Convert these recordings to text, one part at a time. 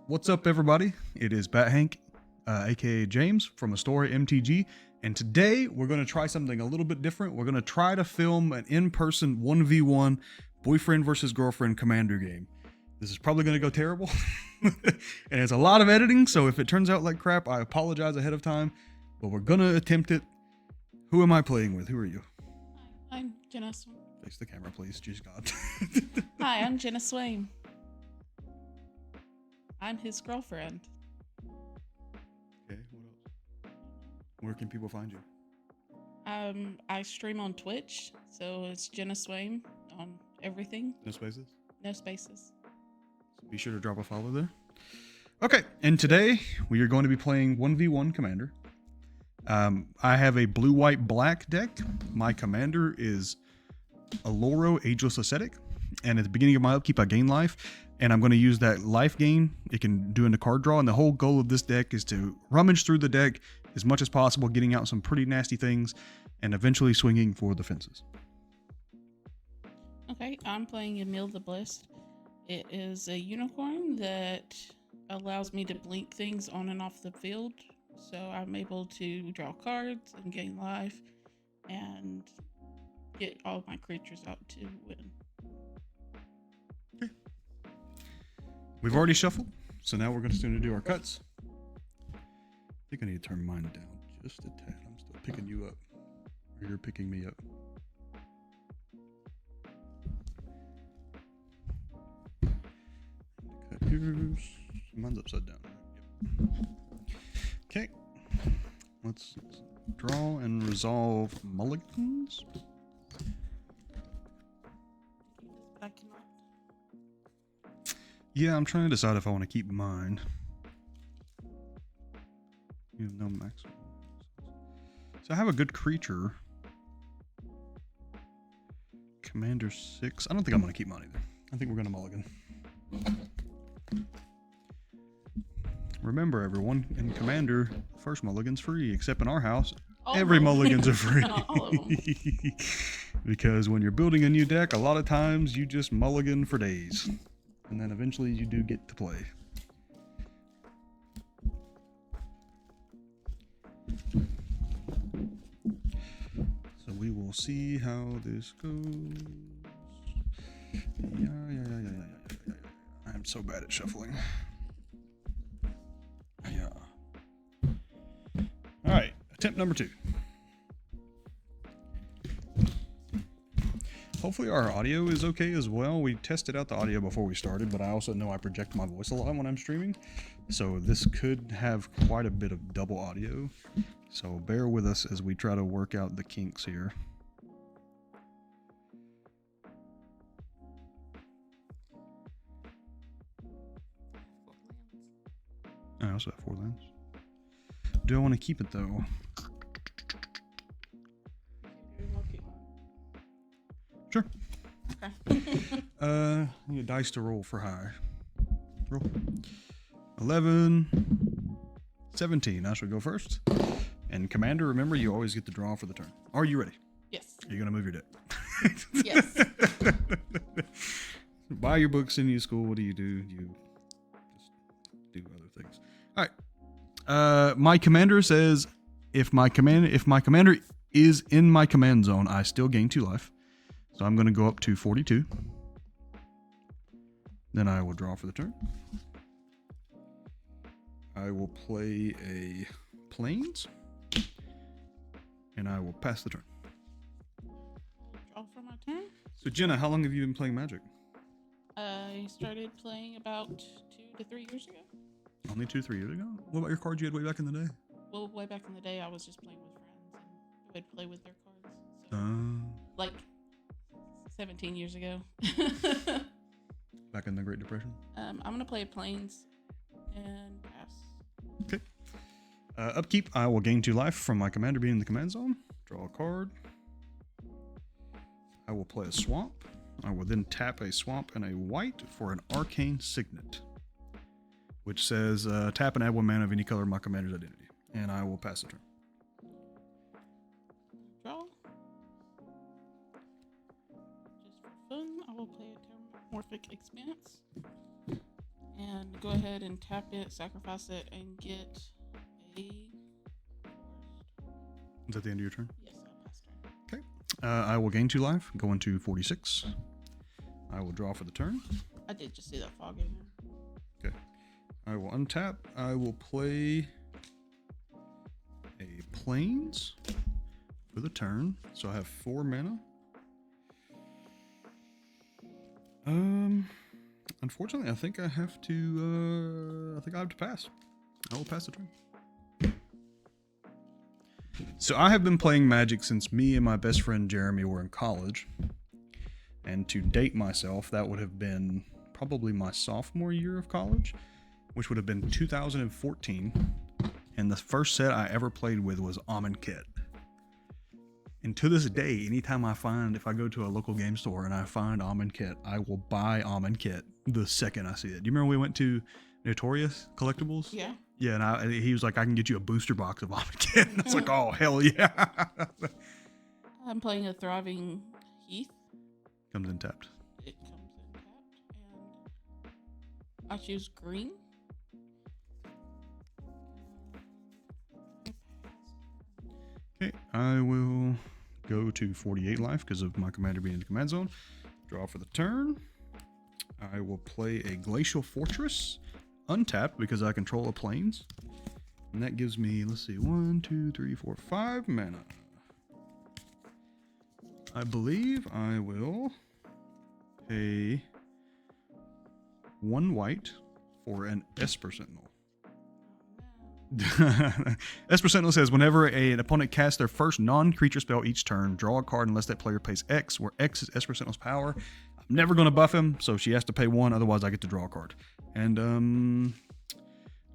What's up, everybody? It is Bat Hank, aka James from Astora MTG, and today we're going to try something a little bit different. We're going to try to film an in-person 1v1 boyfriend versus girlfriend commander game. This is probably going to go terrible, and it's a lot of editing, so if it turns out like crap, I apologize ahead of time, but we're going to attempt it. Who am I playing with? Who are you? Hi, I'm JennaSwaim. Face the camera, please. Jeez God. Hi, I'm JennaSwaim. I'm his girlfriend. Okay, what else? Where can people find you? I stream on Twitch, so it's JennaSwaim on everything. No spaces? No spaces. So be sure to drop a follow there. Okay, and today we are going to be playing 1v1 Commander. I have a blue-white-black deck. My commander is Aloro, Ageless Ascetic, and at the beginning of my upkeep I gain life, and I'm going to use that life gain it can do in the card draw, and the whole goal of this deck is to rummage through the deck as much as possible, getting out some pretty nasty things, and eventually swinging for the fences. Okay, I'm playing Emil the Blessed. It is a unicorn that allows me to blink things on and off the field, so I'm able to draw cards and gain life and get all my creatures out to win. Okay. We've already shuffled, so now we're going to do our cuts. I think I need to turn mine down just a tad. I'm still picking you up, or you're picking me up. Cut yours. Mine's upside down. Yep. Okay. Let's draw and resolve mulligans. I cannot. Yeah, I'm trying to decide if I want to keep mine. You know, maximum. So I have a good creature. Commander 6. I don't think I'm going to keep mine either. I think we're going to mulligan. Remember, everyone, in Commander, first mulligan's free, except in our house, every mulligan's are free. All of them. Because when you're building a new deck, a lot of times you just mulligan for days. And then eventually you do get to play. So we will see how this goes. Yeah. I'm so bad at shuffling. Yeah. Alright, attempt number 2. Hopefully our audio is okay as well. We tested out the audio before we started, but I also know I project my voice a lot when I'm streaming. So this could have quite a bit of double audio. So bear with us as we try to work out the kinks here. I also have 4 lands. Do I want to keep it though? Sure. Okay. I need a dice to roll for high. Roll. 11. 17. I should go first. And Commander, remember, you always get the draw for the turn. Are you ready? Yes. Are you going to move your deck? Yes. Buy your books in your school. What do? You just do other things. All right. My commander says if my commander is in my command zone, I still gain 2 life. So I'm going to go up to 42. Then I will draw for the turn. I will play a Plains. And I will pass the turn. Draw for my turn. So Jenna, how long have you been playing Magic? I started playing about 2 to 3 years ago. Only 2 to 3 years ago? What about your cards you had way back in the day? Well, way back in the day, I was just playing with friends and would play with their cards. So, like 17 years ago. Back in the Great Depression? I'm gonna play Plains and pass. Okay. Upkeep, I will gain 2 life from my commander being in the command zone. Draw a card. I will play a swamp. I will then tap a swamp and a white for an arcane signet, which says tap and add 1 mana of any color of my commander's identity. And I will pass the turn. will play a Terramorphic Expanse. And go ahead and tap it, sacrifice it, and get a forest. Is that the end of your turn? Yes, I'll pass turn. Okay. I will gain 2 life, go into 46. I will draw for the turn. I did just see that fog in there. Okay. I will untap. I will play a Plains for the turn. So I have 4 mana. Unfortunately, I think I have to pass. I will pass the turn. So I have been playing Magic since me and my best friend Jeremy were in college. And to date myself, that would have been probably my sophomore year of college, which would have been 2014. And the first set I ever played with was Omniscience. And to this day, anytime if I go to a local game store and I find Omniscience, I will buy Omniscience the second I see it. Do you remember we went to Notorious Collectibles? Yeah. Yeah, and he was like, I can get you a booster box of Omniscience. I was like, oh, hell yeah. I'm playing a Thriving Heath. Comes in tapped. It comes in tapped. And I choose green. Okay, I will go to 48 life because of my commander being in the command zone. Draw for the turn. I will play a Glacial Fortress, untapped because I control a plains. And that gives me, let's see, 1, 2, 3, 4, 5 mana. I believe I will pay 1 white for an Esper Sentinel. Esper Sentinel says, whenever an opponent casts their first non-creature spell each turn, draw a card unless that player pays X, where X is Esper Sentinel's power. I'm never going to buff him, so she has to pay 1, otherwise I get to draw a card. And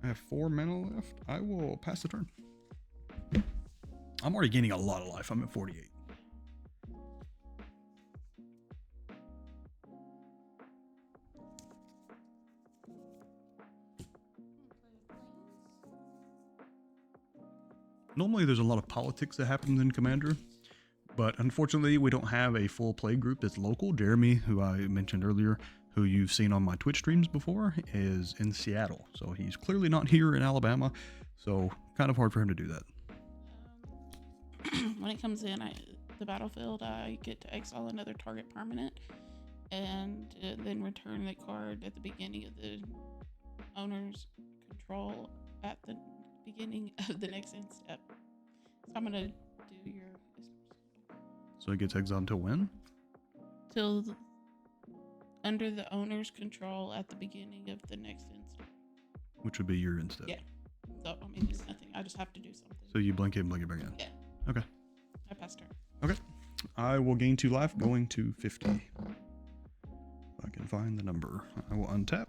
I have 4 mana left. I will pass the turn. I'm already gaining a lot of life. I'm at 48. Normally there's a lot of politics that happens in Commander, but unfortunately we don't have a full play group that's local. Jeremy, who I mentioned earlier, who you've seen on my Twitch streams before, is in Seattle. So he's clearly not here in Alabama, so kind of hard for him to do that. When it comes in the battlefield, I get to exile another target permanent and then return the card at the beginning of the owner's control at the beginning of the next end step. So I'm gonna do your. So it gets exiled until when? Till under the owner's control at the beginning of the next end step. Which would be your end step. Yeah. So I mean, it's nothing. I just have to do something. So you blink it and blink it back in. Yeah. Okay. I passed turn. Okay. I will gain 2 life, going to 50. If I can find the number. I will untap.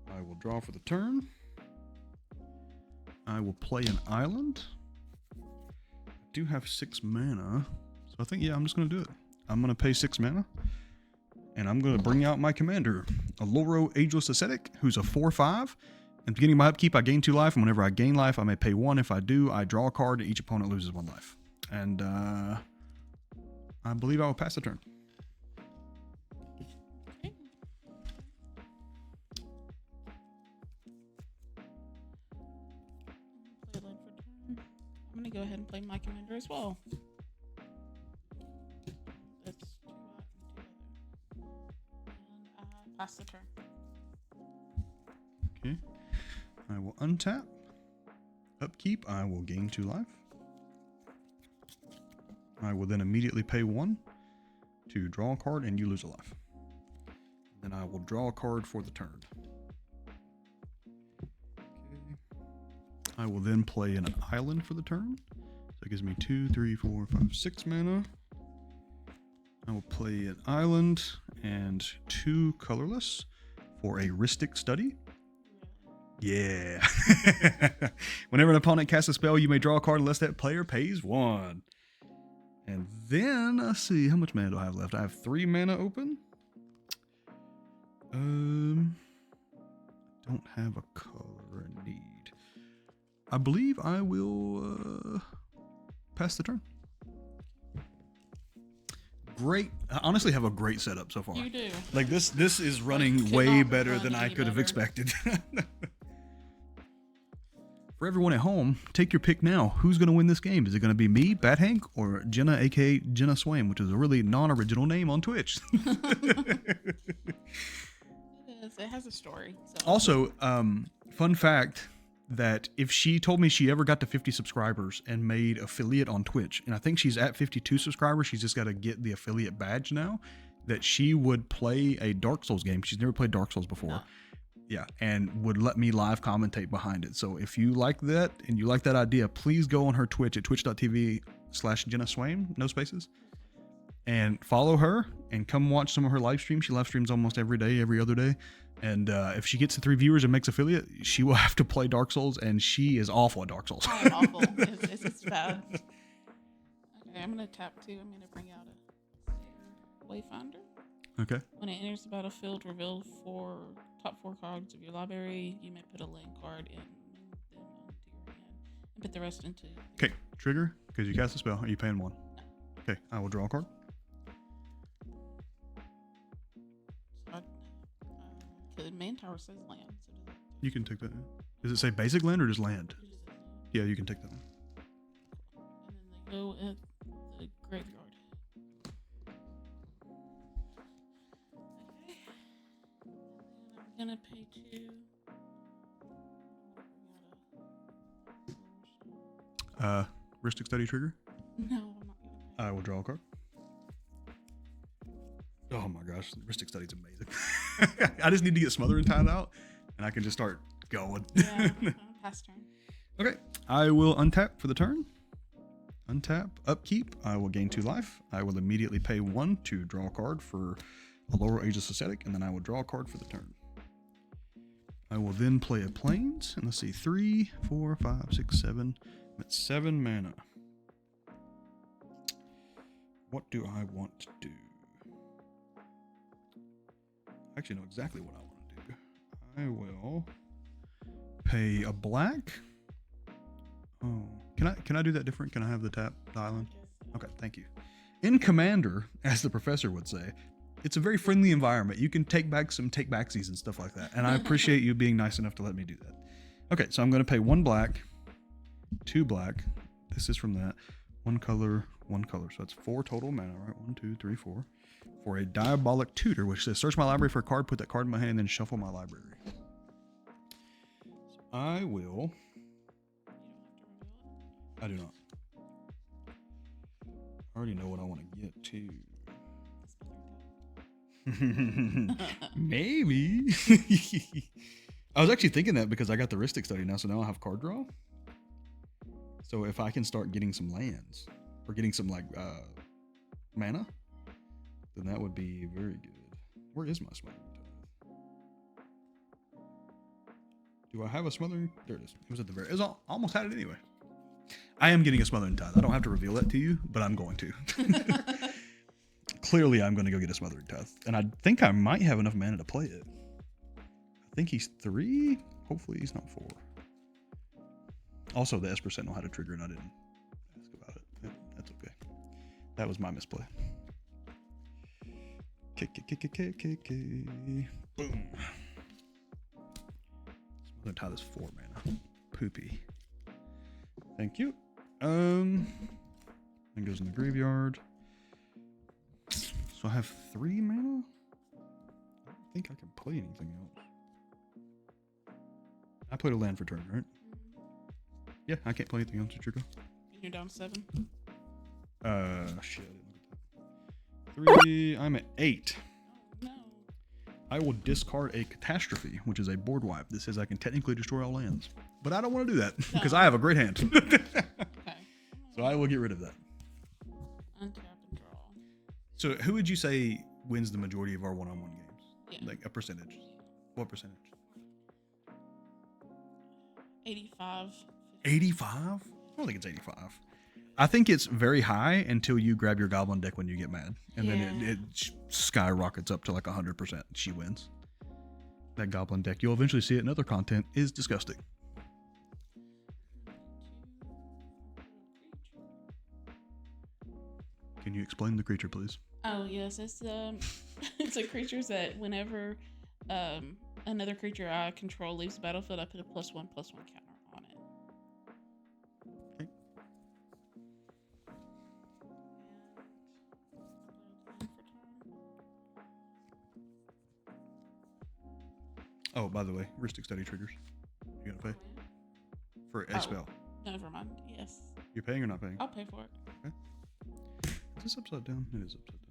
I will draw for the turn. I will play an island. I do have 6 mana. So I think, yeah, I'm just going to do it. I'm going to pay 6 mana. And I'm going to bring out my commander, Alluro Ageless Ascetic, who's a 4/5. At the beginning of my upkeep, I gain 2 life. And whenever I gain life, I may pay 1. If I do, I draw a card and each opponent loses 1 life. And I believe I will pass the turn. Okay. Play a land for turn. I'm gonna go ahead and play my commander as well. That's 2 out and 2 other. And I pass the turn. Okay. I will untap. Upkeep, I will gain 2 life. I will then immediately pay 1 to draw a card and you lose a life. Then I will draw a card for the turn. Okay. I will then play an island for the turn. So that gives me 2, 3, 4, 5, 6 mana. I will play an island and 2 colorless for a Rhystic Study. Yeah. Whenever an opponent casts a spell, you may draw a card unless that player pays 1. And then, let's see, how much mana do I have left? I have 3 mana open. Don't have a color I need. I believe I will pass the turn. great. I honestly have a great setup so far. You do. Like this is running Could way not better run than I any could have better. expected. For everyone at home, take your pick now. Who's going to win this game? Is it going to be me, Bat Hank, or Jenna, aka JennaSwaim, which is a really non-original name on Twitch? It has a story. So. Also, fun fact that if she told me she ever got to 50 subscribers and made affiliate on Twitch, and I think she's at 52 subscribers, she's just got to get the affiliate badge now, that she would play a Dark Souls game. She's never played Dark Souls before. No. Yeah, and would let me live commentate behind it. So if you like that and you like that idea, please go on her Twitch at twitch.tv/JennaSwaim, no spaces, and follow her and come watch some of her live streams. She live streams almost every day, every other day. And if she gets to 3 viewers and makes affiliate, she will have to play Dark Souls, and she is awful at Dark Souls. I'm awful. It's bad. Okay, I'm gonna tap 2. I'm gonna bring out a wayfinder. Okay. When it enters the battlefield, reveal top 4 cards of your library. You may put a land card in them onto your hand and put the rest into. Okay, trigger, because you cast a spell. Are you paying 1? Okay, I will draw a card. The main tower says land. So does it? You can take that. Does it say basic land or just land? Yeah, you can take that one. And then they go at the graveyard. Okay. And then I'm gonna pay 2. Ristic study trigger. No, I'm not gonna pay. I will draw a card. Oh my gosh, Ristic Study's amazing. I just need to get Smother and Tide out, and I can just start going. Yeah, pass turn. Okay, I will untap for the turn. Untap, upkeep. I will gain 2 life. I will immediately pay 1 to draw a card for a lower Aegis Ascetic, and then I will draw a card for the turn. I will then play a Plains, and let's see, 3, 4, 5, 6, 7. I'm at 7 mana. What do I want to do? I actually know exactly what I want to do. I will pay a black. Oh, can I do that different? Can I have the tap the island? Okay, thank you. In Commander, as the professor would say, it's a very friendly environment. You can take back some take-backsies and stuff like that. And I appreciate you being nice enough to let me do that. Okay, so I'm going to pay 1 black, 2 black. This is from that. 1 color, 1 color. So that's 4 total mana, right? 1, 2, 3, 4. For a Diabolic Tutor, which says search my library for a card, put that card in my hand, and then shuffle my library. So I will. I do not. I already know what I want to get to. Maybe. I was actually thinking that because I got the Ristic Study now, so now I have card draw. So if I can start getting some lands or getting some like mana, then that would be very good. Where is my Smothering Tithe? Do I have a Smothering? There it is. It was at the very. I almost had it anyway. I am getting a Smothering Tithe. I don't have to reveal that to you, but I'm going to. Clearly, I'm going to go get a Smothering Tithe, and I think I might have enough mana to play it. I think he's 3. Hopefully, he's not 4. Also, the Esper Sentinel had a trigger, and I didn't ask about it. That's okay. That was my misplay. Boom. Smothering Tithe is 4 mana. Poopy. Thank you. Then goes in the graveyard. So I have 3 mana? I don't think I can play anything else. I played a land for turn, right? Yeah, I can't play anything else. It's your go. You're down 7. Shit. I didn't look at that. 3. I'm at 8. No. I will discard a Catastrophe, which is a board wipe. This says I can technically destroy all lands. But I don't want to do that because I have a great hand. Okay. So I will get rid of that. Untap and draw. So who would you say wins the majority of our one-on-one games? Yeah. Like a percentage. What percentage? 85. 85? I don't think it's 85. I think it's very high until you grab your goblin deck when you get mad. And then it skyrockets up to like 100%. She wins. That goblin deck, you'll eventually see it in other content, is disgusting. Can you explain the creature, please? Oh yes, it's it's a creature that whenever another creature I control leaves the battlefield, I put a +1/+1 counter on it. Okay. Oh, by the way, heuristic study triggers. You gonna pay for a spell? Never mind. Yes. You're paying or not paying? I'll pay for it. Okay. Is this upside down? It is upside down.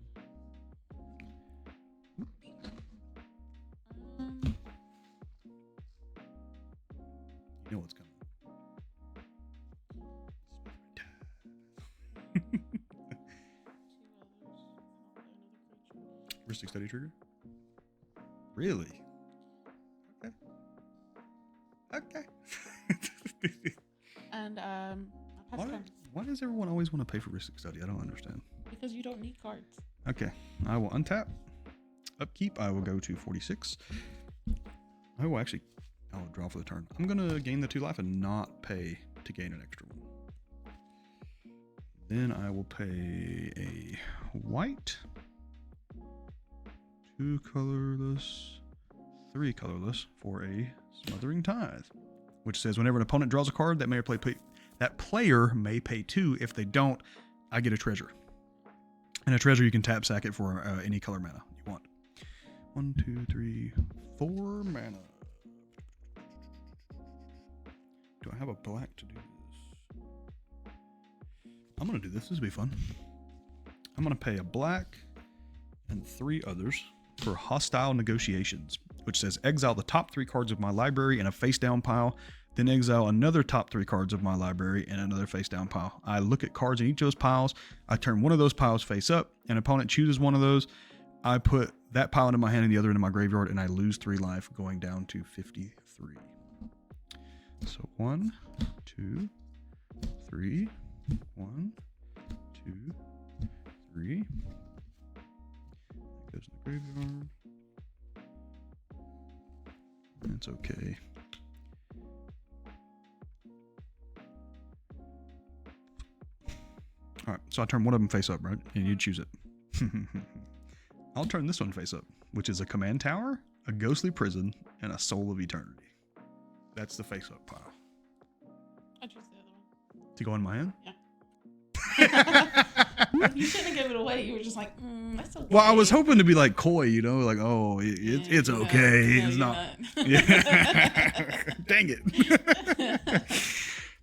You know what's coming. Heuristic study trigger? Really? Okay. Okay. And I pass turn. Why does everyone always want to pay for heuristic study? I don't understand. Because you don't need cards. Okay. I will untap. Upkeep. I will go to 46. I will actually. I'll draw for the turn. I'm gonna gain the 2 life and not pay to gain an extra 1. Then I will pay a white, 2 colorless, 3 colorless for a Smothering Tithe, which says whenever an opponent draws a card, that player may pay 2. If they don't, I get a treasure. And a treasure you can tap sack it for any color mana you want. 1, 2, 3, 4 mana. Do I have a black to do this? I'm gonna do this. This will be fun. I'm gonna pay a black and 3 others for Hostile Negotiations, which says exile the top 3 cards of my library in a face down pile, then exile another top 3 cards of my library in another face down pile. I look at cards in each of those piles. I turn one of those piles face up. An opponent chooses one of those. I put that pile into my hand and the other into my graveyard, and I lose 3 life, going down to 53. So 1, 2, 3, 1, 2, 3. That goes in the graveyard. That's okay. All right, so I turn one of them face up, right? And you choose it. I'll turn this one face up, which is a command tower, a ghostly prison, and a soul of eternity. That's the face up pile. I choose the other one. To go in my hand? Yeah. You shouldn't have given it away. You were just like, that's okay. Well, I was hoping to be like coy, you know, like, oh, it's okay. No, it's not. Yeah. Dang it.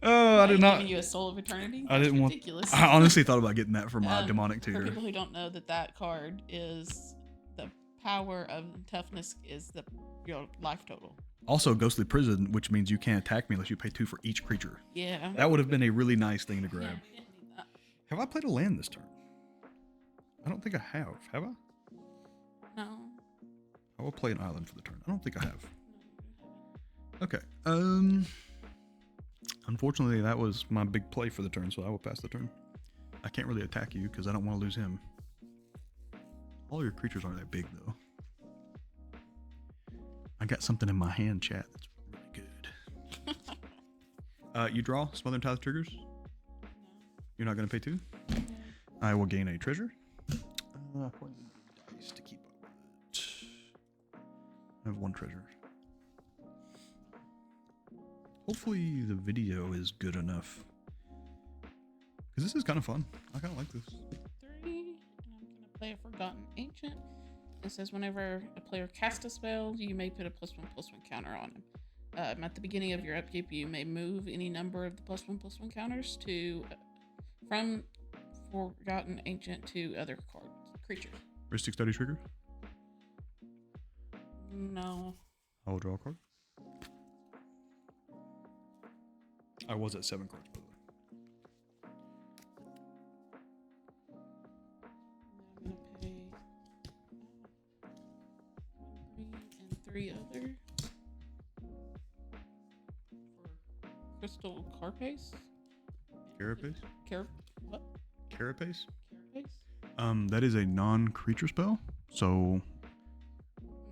Oh, I did not. Giving you a soul of eternity? I didn't want. Ridiculous. I honestly thought about getting that for my demonic For tutor. people who don't know, that card is the power of toughness is your life total. Also, ghostly prison, which means you can't attack me unless you pay 2 for each creature. Yeah. That would have been a really nice thing to grab. Yeah, need that. Have I played a land this turn? I don't think I have. Have I? No. I will play an island for the turn. I don't think I have. Okay. Unfortunately, that was my big play for the turn, so I will pass the turn. I can't really attack you because I don't want to lose him. All your creatures aren't that big, though. I got something in my hand, chat, that's really good. You draw Smothering Tithe triggers? No. You're not going to pay 2? No. I will gain a treasure. Dice to keep up with it. I have 1 treasure. Hopefully the video is good enough. Because this is kind of fun. I kind of like this. 3, and I'm going to play a Forgotten Ancient. It says whenever a player casts a spell, you may put a +1/+1 counter on him. At the beginning of your upkeep, you may move any number of the +1/+1 counters from Forgotten Ancient to other creatures. Heuristic Study trigger? No. I will draw a card. I was at 7 cards, by the way. I'm going to pay 1 green and 3 other for Crystal Carapace. Carapace? What? Carapace? Carapace? That is a non-creature spell, so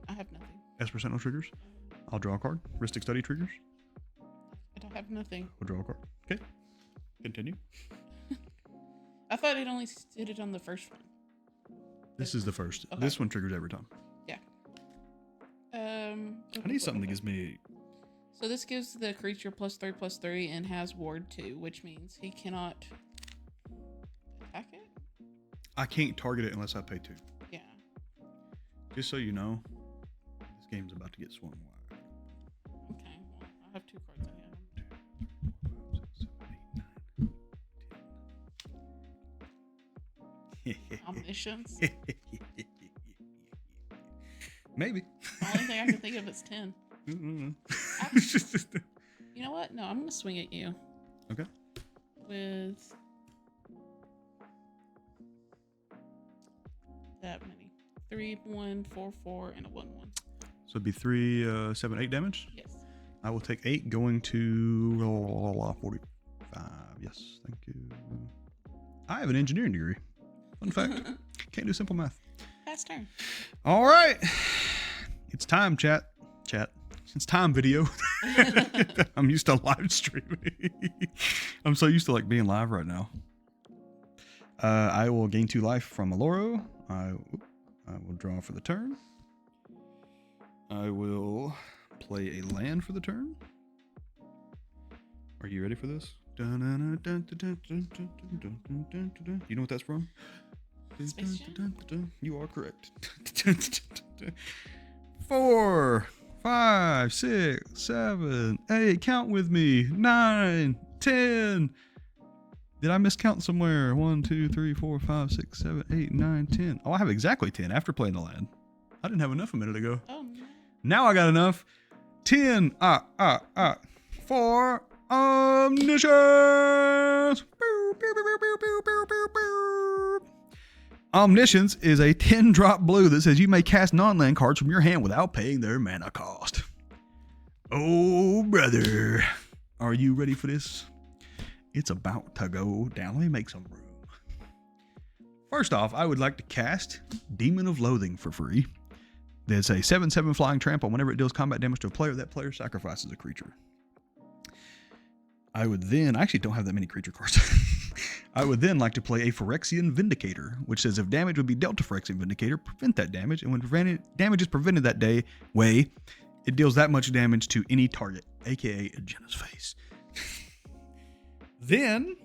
I have nothing. Esper Sentinel triggers. I'll draw a card. Heuristic Study triggers. I have nothing. I'll draw a card. Okay. Continue. I thought it only did it on the first one. This is the first. Okay. This one triggers every time. Yeah. I need something that gives me. So this gives the creature +3/+3 and has ward 2, which means he cannot attack it. I can't target it unless I pay 2. Yeah. Just so you know, this game's about to get swung wide. Okay. Well, I have 2 cards in hand. 2, 4, 5, 6, 7, 8, 9. Omniscience. Maybe. The only thing I can think of is 10. You know what? No, I'm gonna swing at you. Okay. With that many. 3, 1, 4, 4, and a 1, 1. So it'd be 3, 7, 8 damage. Yes. I will take 8, going to 45. Yes, thank you. I have an engineering degree. Fun fact. Can't do simple math. Pass turn. All right. It's time, chat. It's time, video. I'm used to live streaming. I'm so used to like being live right now. I will gain 2 life from Aloro. I will draw for the turn. I will play a land for the turn. Are you ready for this? You know what that's from? Space Jam? You are correct. 4, 5, 6, 7, 8. Count with me. 9, 10. Did I miscount somewhere? 1, 2, 3, 4, 5, 6, 7, 8, 9, 10. Oh, I have exactly 10 after playing the land. I didn't have enough a minute ago. Oh, no. Now I got enough. 10. For omniscience. Omniscience is a 10-drop blue that says you may cast non-land cards from your hand without paying their mana cost. Oh, brother. Are you ready for this? It's about to go down. Let me make some room. First off, I would like to cast Demon of Loathing for free. There's a 7/7 flying trample. Whenever it deals combat damage to a player, that player sacrifices a creature. I actually don't have that many creature cards. I would then like to play a Phyrexian Vindicator, which says if damage would be dealt to Phyrexian Vindicator, prevent that damage, and when damage is prevented that way, it deals that much damage to any target, aka a Jenna's face. Then,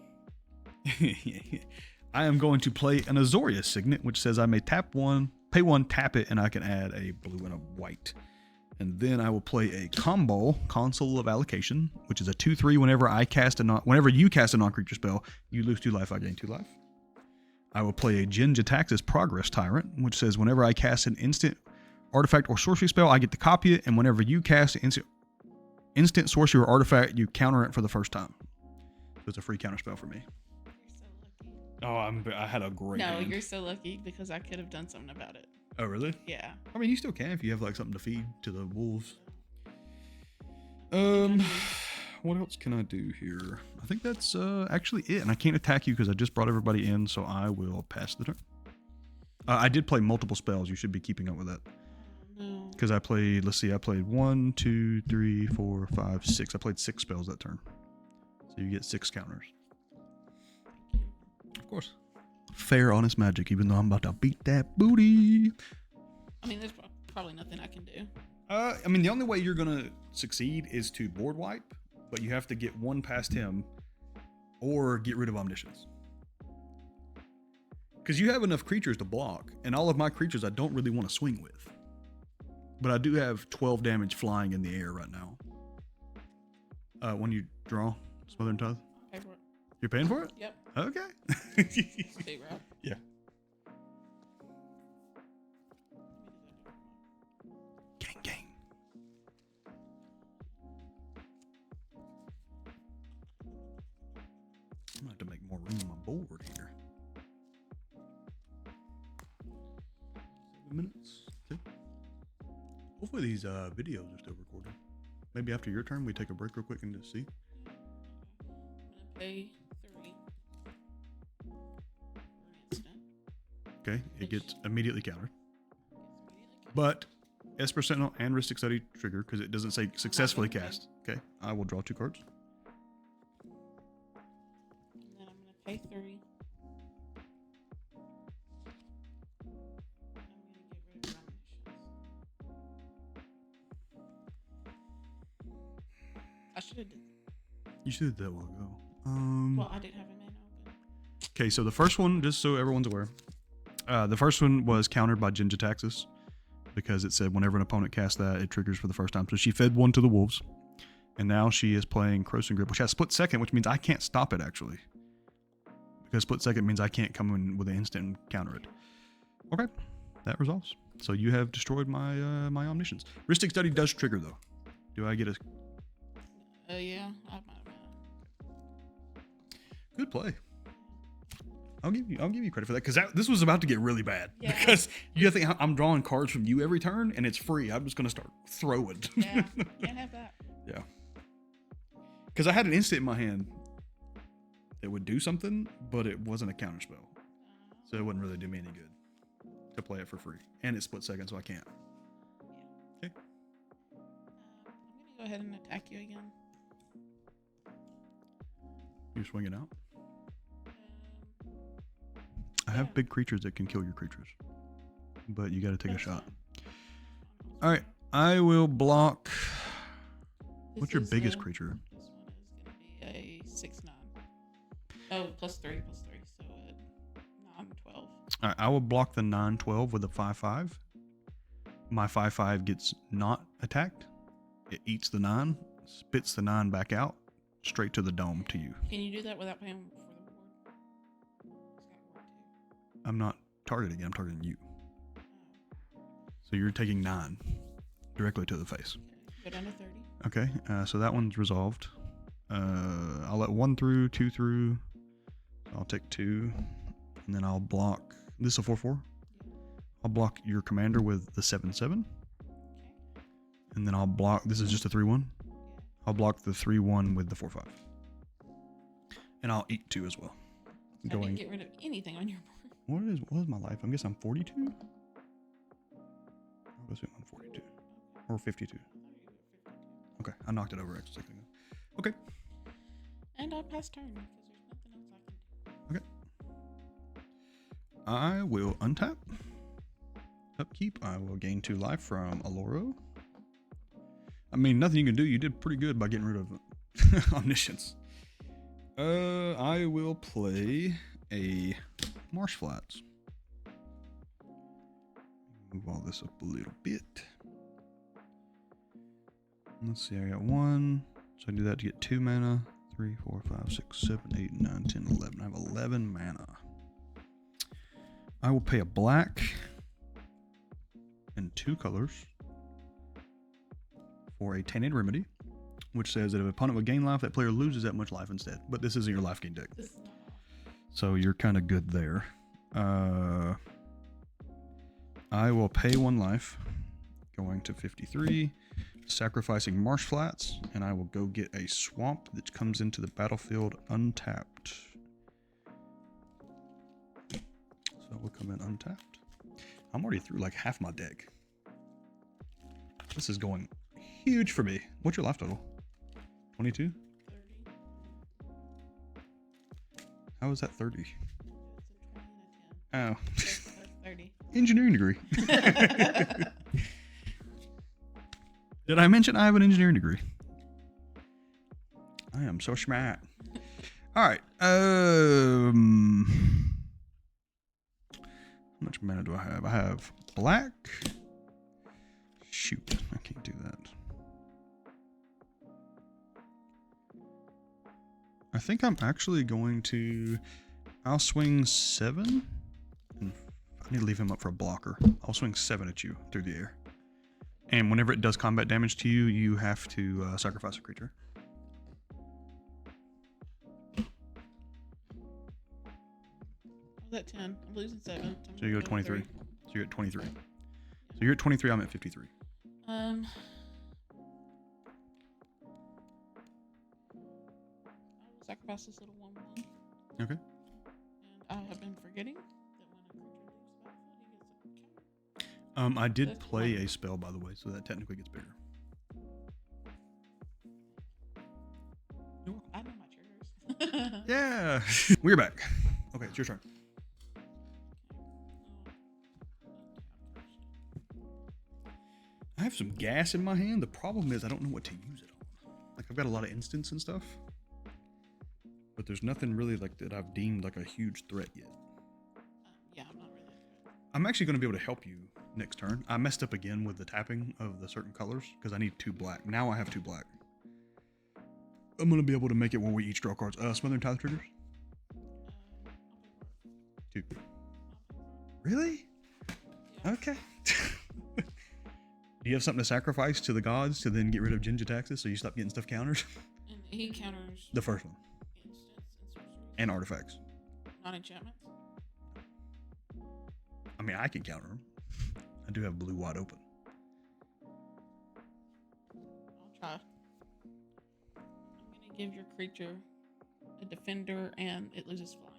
I am going to play an Azorius Signet, which says I may pay 1, tap it, and I can add a blue and a white. And then I will play a combo, Console of Allocation, which is a 2/3. Whenever you cast a non-creature spell, you lose 2 life, I gain 2 life. I will play a Jin-Jataxis Progress Tyrant, which says whenever I cast an instant artifact or sorcery spell, I get to copy it, and whenever you cast an instant sorcery or artifact, you counter it for the first time. So it's a free counter spell for me. You're so lucky. Oh, I had a great hand. You're so lucky because I could have done something about it. Oh, really? Yeah. I mean, you still can if you have like something to feed to the wolves. What else can I do here? I think that's actually it. And I can't attack you because I just brought everybody in, so I will pass the turn. I did play multiple spells. You should be keeping up with that. No. Because I played 1, 2, 3, 4, 5, 6. I played 6 spells that turn. So you get 6 counters. Of course. Fair, honest magic, even though I'm about to beat that booty. I mean, there's probably nothing I can do. I mean, the only way you're going to succeed is to board wipe, but you have to get 1 past him or get rid of Omniscience. Because you have enough creatures to block, and all of my creatures I don't really want to swing with. But I do have 12 damage flying in the air right now. When you draw, Smother and Tithe? Pay for it. You're paying for it? Yep. Okay. Stay right. Yeah. Gang. I'm gonna have to make more room on my board here. 7 minutes. Okay. Hopefully these videos are still recording. Maybe after your turn we take a break real quick and just see. I'm gonna pay 3. For an instant. Okay, it gets immediately countered. But Esper Sentinel and Rhystic Study trigger because it doesn't say successfully cast. Okay, I will draw 2 cards. And then I'm gonna pay 3. should have did. You should have did that a while ago. Well, I didn't have a mana open. Okay, so the first one, just so everyone's aware, the first one was countered by JennaSwaim because it said whenever an opponent casts that, it triggers for the first time. So she fed one to the wolves, and now she is playing Croson Grip, which has split second, which means I can't stop it actually. Because split second means I can't come in with an instant and counter it. Okay, that resolves. So you have destroyed my my omniscience. Rhystic Study does trigger though. Do I get a Yeah, I might have. good play? I'll give you credit for that because this was about to get really bad. Yeah. Because you gotta think I'm drawing cards from you every turn and it's free. I'm just gonna start throwing. Yeah, can't have that. Yeah. Because I had an instant in my hand that would do something, but it wasn't a counter spell, so it wouldn't really do me any good to play it for free. And it's split second, so I can't. Yeah. Okay. I'm gonna go ahead and attack you again. You swing it out. I have big creatures that can kill your creatures, but you got to take a shot. All right, I will block. What's your biggest creature? This one is gonna be a 6/9. Oh, +3, so 9/12. All right, I will block the 9/12 with a 5/5. My 5/5 gets not attacked. It eats the 9, spits the 9 back out, straight to the dome to you. Can you do that without paying for the ward? It's got ward too. I'm not targeting it, I'm targeting you. So you're taking 9 directly to the face. Okay. Go down to 30. Okay, so that one's resolved. I'll let 1 through, 2 through. I'll take 2, and then I'll block. This is a 4/4. I'll block your commander with the 7/7. And then I'll block. This is just a 3/1. I'll block the 3/1 with the 4/5. And I'll eat 2 as well. I didn't get rid of anything on your board. What is my life? I guess I'm 42. I'll assume I'm 42 or 52. Okay, I knocked it over a second ago. Okay. And I pass turn because there's nothing else I can do. Okay. I will untap. Upkeep. I will gain 2 life from Aloro. I mean, nothing you can do. You did pretty good by getting rid of omniscience. I will play a Marsh Flats. Move all this up a little bit. Let's see, I got 1. So I do that to get 2 mana. 3, 4, 5, 6, 7, 8, 9, 10, 11. I have 11 mana. I will pay a black and 2 colors for a Tainted Remedy, which says that if an opponent would gain life, that player loses that much life instead. But this isn't your life gain deck, so you're kind of good there. I will pay 1 life, going to 53, sacrificing Marsh Flats, and I will go get a swamp that comes into the battlefield untapped. So we'll come in untapped. I'm already through like half my deck. This is going huge for me. What's your life total? 22? 30. How is that 30? It's a 20 Oh. and a 10. That's 30. Engineering degree. Did I mention I have an engineering degree? I am so smart. All right. How much mana do I have? I have black. Shoot, I can't do that. I think I'm actually going to... I'll swing 7. And I need to leave him up for a blocker. I'll swing 7 at you through the air. And whenever it does combat damage to you, you have to sacrifice a creature. I was at 10. I'm losing 7. So you go 23. So you're at 23. So you're at 23, I'm at 53. I'll sacrifice this little 1/1. Okay. And I have been forgetting that when a creature leaves the battlefield, he gets a counter. I did That's play fine. a spell, by the way, so that technically gets bigger. You're welcome. I know my triggers. Yeah. We're back. Okay, it's your turn. I have some gas in my hand. The problem is I don't know what to use it on. Like I've got a lot of instants and stuff, but there's nothing really like that I've deemed like a huge threat yet. Yeah, I'm not really. I'm actually going to be able to help you next turn. I messed up again with the tapping of the certain colors because I need 2 black. Now I have 2 black. I'm going to be able to make it when we each draw cards. Smothering Tithe triggers? 2. Really? Yeah. Okay. Do you have something to sacrifice to the gods to then get rid of Jinja taxes so you stop getting stuff countered? And he counters The first one. instants and sorceries. And artifacts. Not enchantments. I mean, I can counter them. I do have blue wide open. I'll try. I'm gonna give your creature a defender and it loses flying.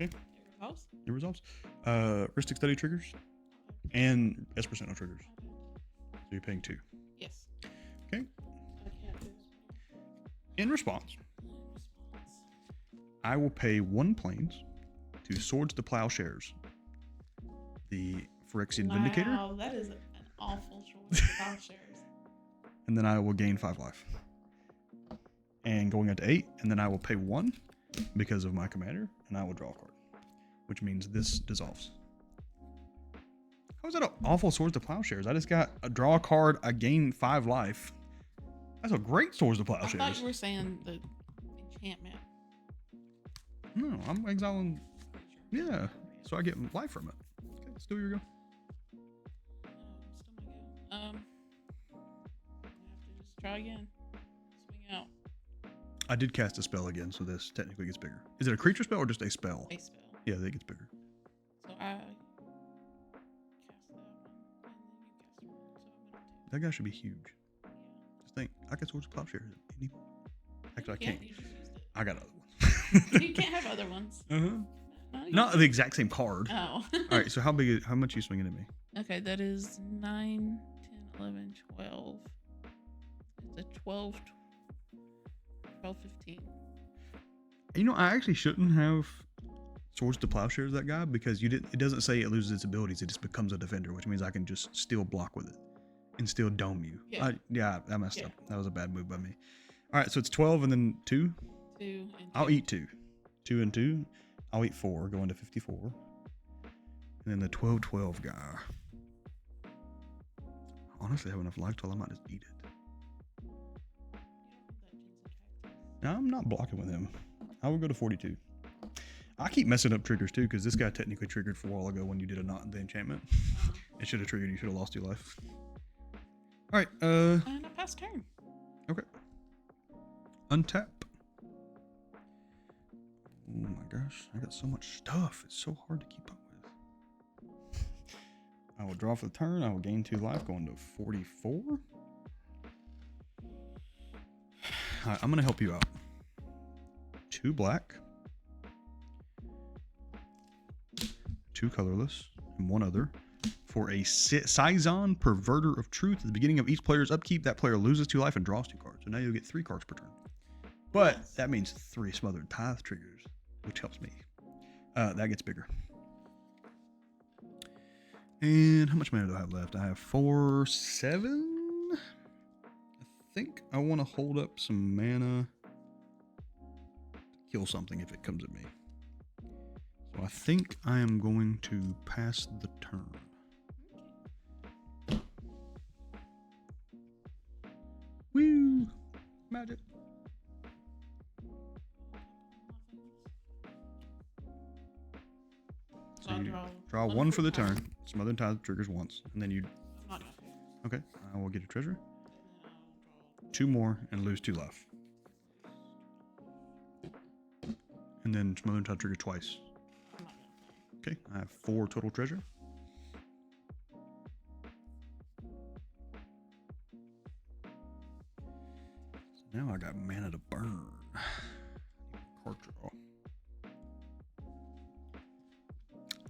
Okay. It resolves. It resolves. Ristic Study triggers and Esper Sentinel triggers. So you're paying 2. Yes. Okay. I can't do this. In response, In response. I will pay 1 plains to Swords to Plowshares. The Phyrexian Vindicator. Wow, that is an awful choice of plowshares. And then I will gain 5 life. And going up to 8, and then I will pay 1 because of my commander, and I will draw a card. Which means this dissolves. How is that an awful Swords to Plowshares? I just got a draw a card, I gain 5 life. That's a great Swords to I thought Plowshares. you were saying the enchantment. No, I'm exiling. Creature. Yeah, so I get life from it. Okay, let's do your go. Oh, still my go. I have to just try again. Swing out. I did cast a spell again, so this technically gets bigger. Is it a creature spell or just a spell? A spell. Yeah, that gets bigger. So I cast that one, and then you cast one. So I'm gonna take. That guy should be huge. Yeah. Just think, I can Swords to Plowshares at any. Actually, I You can't. You just used it. I got other ones. You can't have other ones. Uh-huh. No, Not the exact same card. Oh. All right, so how big? How much are you swinging at me? Okay, that is 9, 10, 11, 12. It's a 12, 15. You know, I actually shouldn't have Swords to Plowshares that guy because you did. It doesn't say it loses its abilities. It just becomes a defender, which means I can just still block with it and still dome you. Yeah. I messed Yeah. up. That was a bad move by me. All right, so it's 12 and then 2. 2 and 2. I'll eat 2. 2 and 2. I'll eat 4, going to 54. And then the 12-12 guy. Honestly, I have enough life till I might just eat it. No, I'm not blocking with him. I will go to 42. I keep messing up triggers too, because this guy technically triggered for a while ago when you did a not the enchantment. It should have triggered, you should have lost 2 life. Alright, And I pass turn. okay. Untap. Oh my gosh, I got so much stuff. It's so hard to keep up with. I will draw for the turn. I will gain 2 life, going to 44. Alright, I'm going to help you out. 2 black. 2 colorless. And 1 other. For a Sison Perverter of Truth. At the beginning of each player's upkeep, that player loses 2 life and draws 2 cards. So now you'll get 3 cards per turn. But Yes. that means 3 Smothered Tithe triggers, which helps me. That gets bigger. And how much mana do I have left? I have 4, 7. I think I want to hold up some mana to kill something if it comes at me. So I think I am going to pass the turn. Woo! Magic. So So I'll you draw draw 1 for the turn. Smothered Tithe triggers once. And then you... I'm not gonna. Okay, I will get a treasure. And then I'll draw 2 more and lose 2 life. And then Smothered Tithe trigger twice. I'm not gonna. Okay, I have 4 total treasure. So now I got mana to burn. Card draw.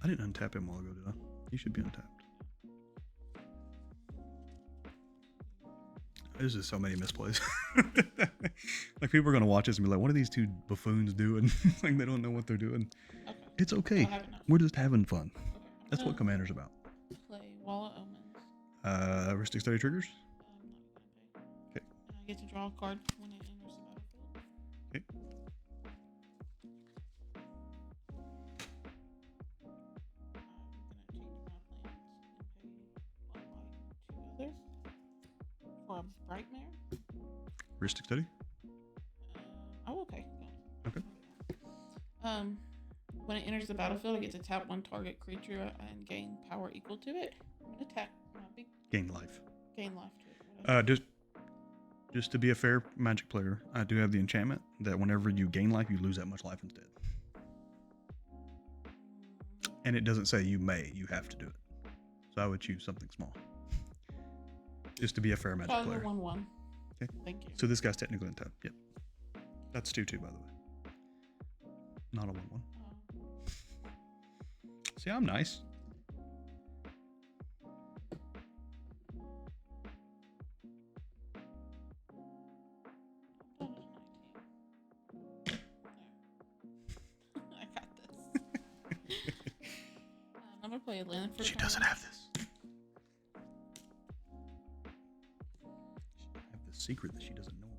I didn't untap him a while ago, did I? He should be untapped. There's just so many misplays. Like people are gonna watch this and be like, "What are these 2 buffoons doing?" Like they don't know what they're doing. Okay. It's okay. I'll have enough. We're just having fun. Okay. That's what Commander's about. Play Wallet Heuristic Study triggers. I'm not gonna pay. Okay. And I get to draw a card when it enters the battlefield. Okay. I'm gonna change my plans and pay 1 white, 2 other for a Brightmare. Heuristic Study. I will pay. Okay. When it enters the battlefield, I get to tap 1 target creature and gain power equal to it. I'm gonna tap my big Gain life. gain life to it. Just to be a fair Magic player, I do have the enchantment that whenever you gain life, you lose that much life instead. And it doesn't say you may, you have to do it. So I would choose something small. Just to be a fair Magic player. 1/1. Okay. Thank you. So this guy's technically in top. Yep. That's 2/2, by the way. Not a 1/1. See, I'm nice. I got this. I'm gonna play a land for. She doesn't have this. She have the secret that she doesn't know about.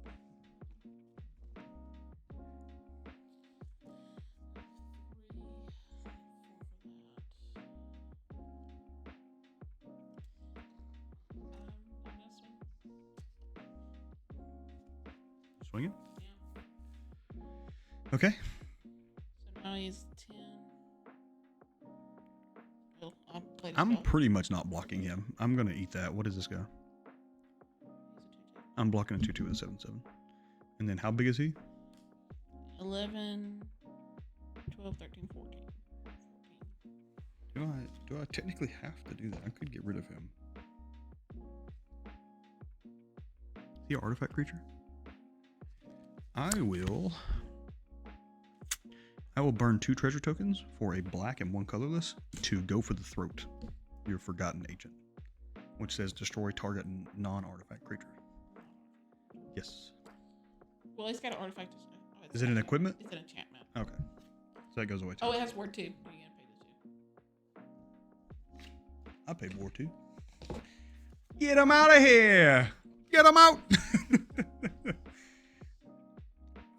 Swing it? Yeah. Okay. So now he's 10. Oh, I'll play the I'm spell. pretty much not blocking him. I'm going to eat that. What is this guy? He's a 2/2. I'm blocking a 2/2 with a 7/7. And then how big is he? 11, 12, 13, 14. Do I technically have to do that? I could get rid of him. Is he an artifact creature? I will burn 2 treasure tokens for a black and 1 colorless to go for the throat. Your Forgotten Agent, which says destroy target non-artifact creature. Yes. Well, he's got an artifact. Is it an equipment? It's an enchantment. Okay. So that goes away too. Oh, it has word 2. Are you gonna pay the 2? I paid war too. Get him out of here! Get him out!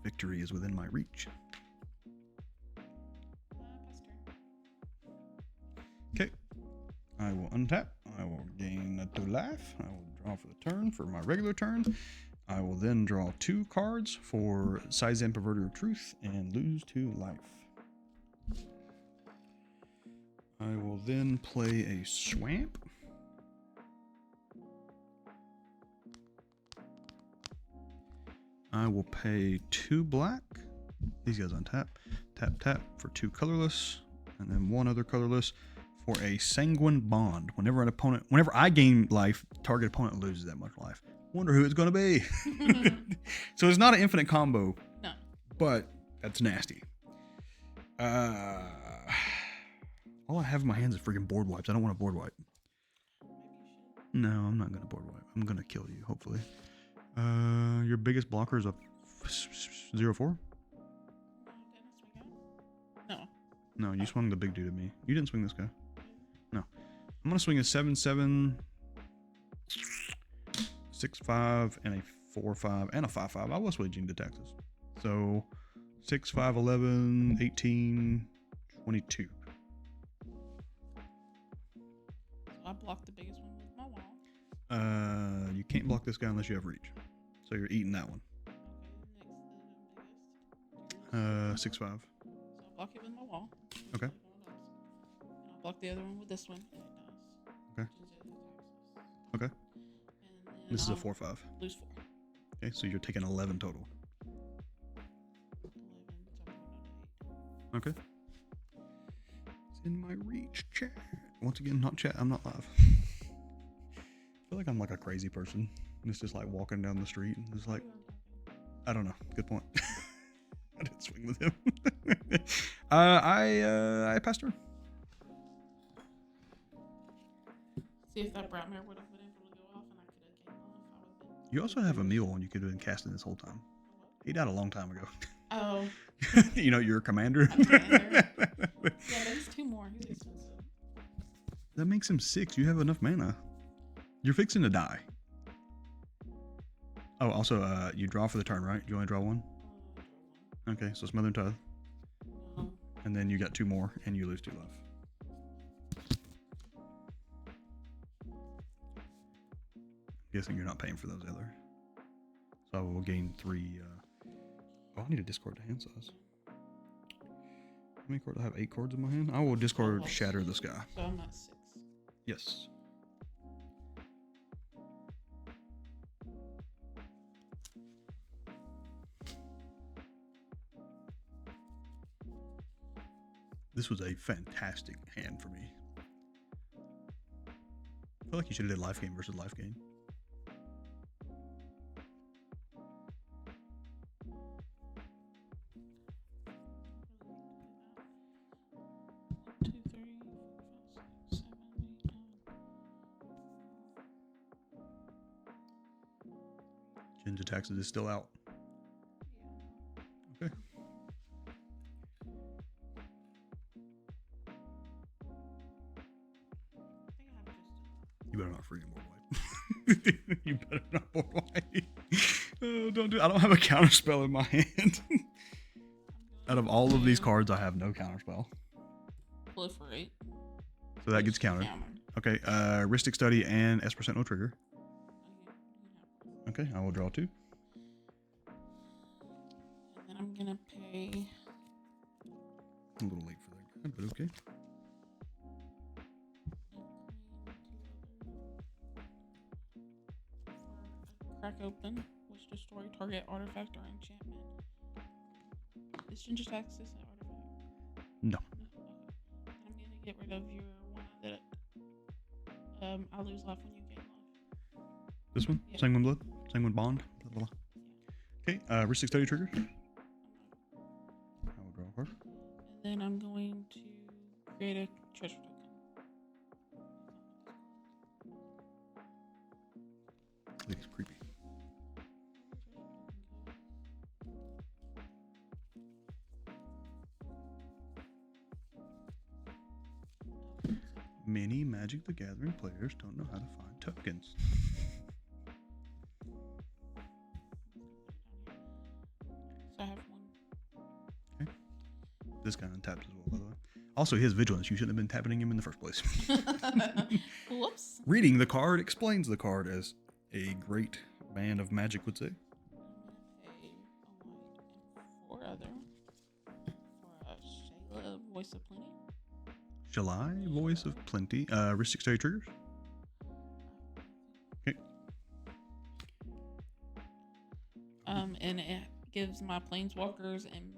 Victory is within my reach. Pass turn. Okay. I will untap. I will gain 2 life. I will draw for the turn for my regular turn. I will then draw 2 cards for Sizan Perverter of Truth and lose 2 life. I will then play a Swamp. I will pay 2 black. These guys untap. Tap, tap for 2 colorless. And then 1 other colorless for a Sanguine Bond. Whenever I gain life, target opponent loses that much life. Wonder who it's going to be. So it's not an infinite combo. No. But that's nasty. All I have in my hands is freaking board wipes. I don't want a board wipe. Maybe you should. No, I'm not going to board wipe. I'm going to kill you, hopefully. Your biggest blocker is a 0/4? No, didn't I swing out? No. No, you swung the big dude at me. You didn't swing this guy. No. I'm going to swing a 7/7, 6/5, and a 4/5, and a 5/5. I was switching to Texas. So 6, 5, 11, 18, 22. So I blocked the biggest one with my wall. You can't block this guy unless you have reach. So you're eating that one. Okay, next the biggest. 6/5. So I'll block it with my wall. Okay. And I'll block the other one with this one, and it dies. Okay. Which is the Texas. Okay. And then This is a I'll 4/5. lose 4. Okay, so you're taking 11 total. 11, so I'm going Okay. It's in my reach, chat. Once again, not chat. I'm not live. I feel like I'm like a crazy person. It's just like walking down the street and just like, I don't know. Good point. I didn't swing with him. I passed her. See if that Brightmare would have been able to go off and I could have gained off. I would have been. You also have a meal and you could have been casting this whole time. He died a long time ago. Oh. You know, you're a commander. I'm a commander. Yeah, but he's 2 more. He's expensive. That makes him 6. You have enough mana. You're fixing to die. Oh, also, you draw for the turn, right? You only draw one? Okay, so Smother and Tithe. No. And then you got 2 more, and you lose 2 life. Guessing you're not paying for those either. So I will gain 3. Oh, I need to discard the hand size. How many cards? I have 8 cards in my hand. I will discard Shatter the Sky. So I'm at 6. Yes. This was a fantastic hand for me. I feel like you should have did life gain versus life gain. Jinja Taxes is still out. Okay. You better not freaking board wipe. You better not board wipe. Oh, don't do. I don't have a counter spell in my hand. Out of all of these cards, I have no counter spell. Proliferate. So that gets countered. Okay. Ristic Study and S% no trigger. Okay, I will draw 2. And then I'm gonna pay. A little late for that guy, but okay. Crack open, which destroy target artifact or enchantment. Is Ginger Tax an artifact? No. Okay. I'm gonna get rid of your one that I lose life when you gain life. This one? Yeah. Sanguine Blood? Sanguine Bond? Blah, blah, blah. Okay, Ristic Study triggers. I will draw a card. And then I'm going to create a treasure token. I think it's creepy. Many Magic the Gathering players don't know how to find tokens. So I have one. Okay. This guy untaps as well, by the way. Also, his vigilance. You shouldn't have been tapping him in the first place. Whoops. Reading the card explains the card, as a great man of magic would say. I'm gonna pay a white and 4 other for a Shayla Voice of Plenty. Shall I? Voice of Plenty. Ristic Study triggers. Okay. And it gives my planeswalkers and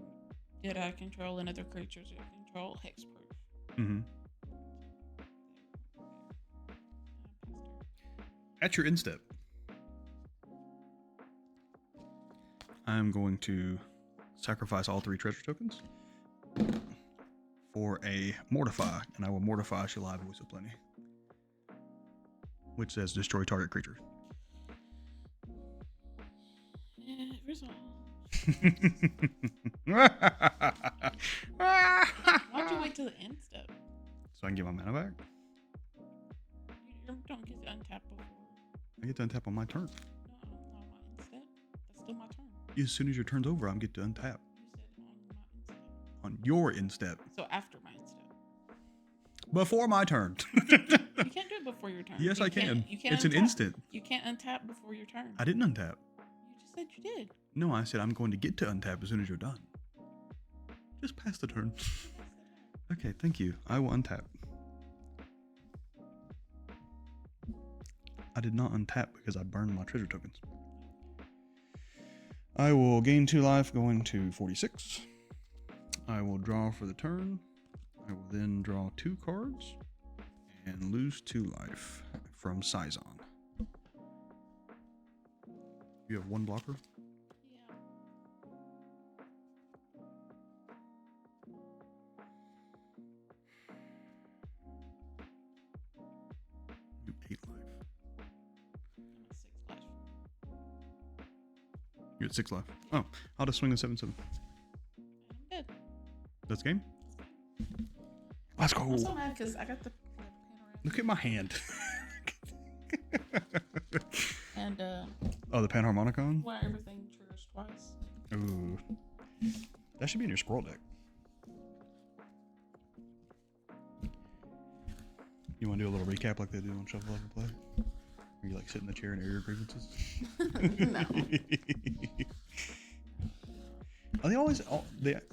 that I control and other creatures I control hexproof. Mm-hmm. At your end step, I'm going to sacrifice all 3 treasure tokens for a Mortify, and I will Mortify Shalai Voice of Plenty, which says destroy target creature. Yeah, resolve. Why'd you wait till the end step? So I can get my mana back? You don't get to untap before. I get to untap on my turn. No, not on my end step. That's still my turn. As soon as your turn's over, I'm get to untap. You said on my end step. On your end step. So after my end step. Before my turn. You can't do it before your turn. Yes, You I can. can't- You can't It's an untap- instant. You can't untap before your turn. I didn't untap. You just said you did. No, I said I'm going to get to untap as soon as you're done. Just pass the turn. Okay, thank you. I will untap. I did not untap because I burned my treasure tokens. I will gain 2 life, going to 46. I will draw for the turn. I will then draw 2 cards and lose 2 life from Sison. You have 1 blocker? Yeah. You have 8 life. I'm at 6 life. You had 6 life. Oh, I'll just swing a 7/7. I'm good. That's game? Let's go. I'm so mad because I got the panorama. Look at my hand. And Oh, the Panharmonicon? where everything triggers twice. Ooh. That should be in your scroll deck. You want to do a little recap like they do on Shuffle Like and Play? Where you like sit in the chair and air your grievances? No. They always,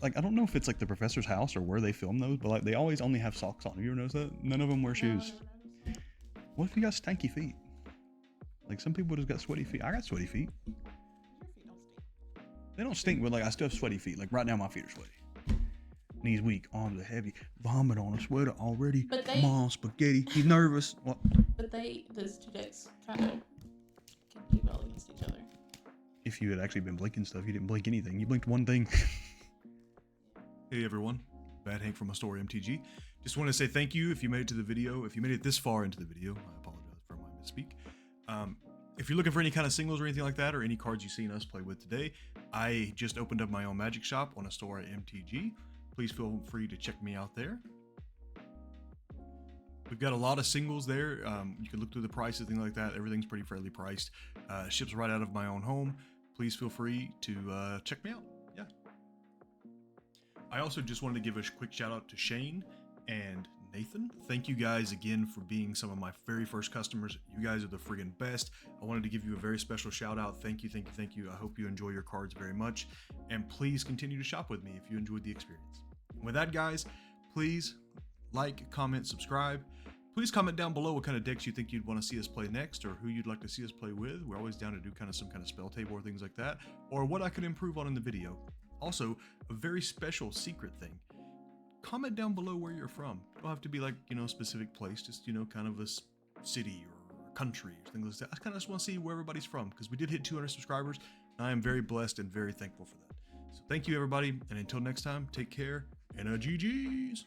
like, I don't know if it's like the professor's house or where they film those, but like they always only have socks on. Have you ever noticed that? None of them wear shoes. No, What if you got stanky feet? Like some people just got sweaty feet. I got sweaty feet. your feet don't stink. They don't stink, but like I still have sweaty feet. Like right now my feet are sweaty. Knees weak, arms are heavy, vomit on a sweater already. But Come on, spaghetti. He's nervous. What? But those two decks kind of compete well against each other. If you had actually been blinking stuff, you didn't blink anything. You blinked one thing. Hey everyone, Bad Hank from Astora MTG. Just want to say thank you if you made it to the video. If you made it this far into the video, I apologize for my misspeak. If you're looking for any kind of singles or anything like that, or any cards you've seen us play with today, I just opened up my own magic shop on Astora MTG. Please feel free to check me out there. We've got a lot of singles there. You can look through the prices, things like that. Everything's pretty fairly priced. Ships right out of my own home. Please feel free to check me out. Yeah. I also just wanted to give a quick shout out to Shane and Nathan. Thank you guys again for being some of my very first customers. You guys are the friggin' best. I wanted to give you a very special shout out. Thank you, thank you, thank you. I hope you enjoy your cards very much. And please continue to shop with me if you enjoyed the experience. With that, guys, please like, comment, subscribe. Please comment down below what kind of decks you think you'd want to see us play next, or who you'd like to see us play with. We're always down to do kind of some kind of spell table or things like that, or what I could improve on in the video. Also, a very special secret thing. Comment down below where you're from. You don't have to be like, specific place, just, kind of a city or a country or things like that. I kind of just want to see where everybody's from, because we did hit 200 subscribers, and I am very blessed and very thankful for that. So thank you, everybody, and until next time, take care, and GG's!